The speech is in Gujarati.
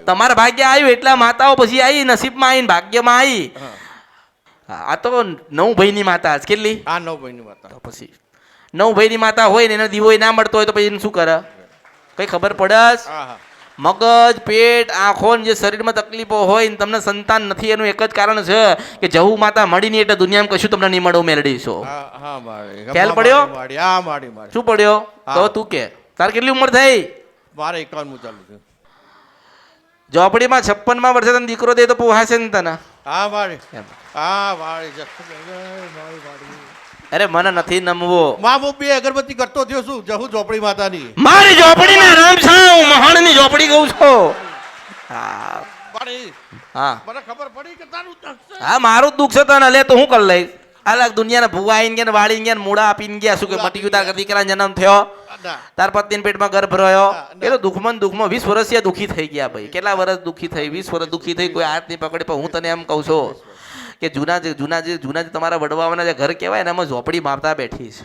તમારા ભાગ્ય આવ્યું એટલા માતાઓ પછી આવી નસીબમાં આવી ભાગ્યમાં આવી. આ તો 9 ભાઈની માતા કેટલી? આ 9 ભાઈની માતા. તો પછી 9 ભાઈની માતા હોય ને એનો દીવો ના મળતો હોય તો પછી એને શું કરે? કઈ ખબર પડે? મગજ, પેટ, આંખો જે શરીરમાં તકલીફો હોય ને તમને સંતાન નથી એનું એક જ કારણ છે કે જહુ માતા મળી નહીં એટલે દુનિયામાં કશું તમને નહીં મળવું મેળવીશો. ખ્યાલ પડ્યો? શું પડ્યો? તો તું કે તાર કેટલી ઉંમર થઈ? મારે 51 ચાલુ છે. ઝોપડીમાં 56માં વર્ષે તને દીકરો દે તો પોહાશે ને તને? હા મારી. અરે મને નથી નમવો. હું 2 અગરબત્તી કરતો થયો છું જહુ ઝોપડી માતાની. મારી ઝોપડી ના રામ છું મહાણની ઝોપડી કહું છું. હા મને ખબર પડી કે તારું દુઃખ છે. હા મારું જ દુઃખ છે તને લે તો હું કરી લઈશ. અલગ દુનિયાના ભૂવા આવીને ગયા વાળી ગયા મૂળા આપીને ગયા શું કે મટી ગયું તાર દીકરા જન્મ થયો તાર પત્ની પેટમાં ગર્ભ રહ્યો એ તો દુઃખમાં 20 વર્ષ દુઃખી થઈ ગયા ભાઈ. કેટલા વર્ષ દુઃખી થઈ? 20 વર્ષ દુઃખી થઈ કોઈ હાથ નહીં પકડે. પણ હું તને એમ કહું છું કે જૂના જે તમારા વડવાઓના જે ઘર કહેવાય ને એમાં ઝોપડી મારતા બેઠી છે.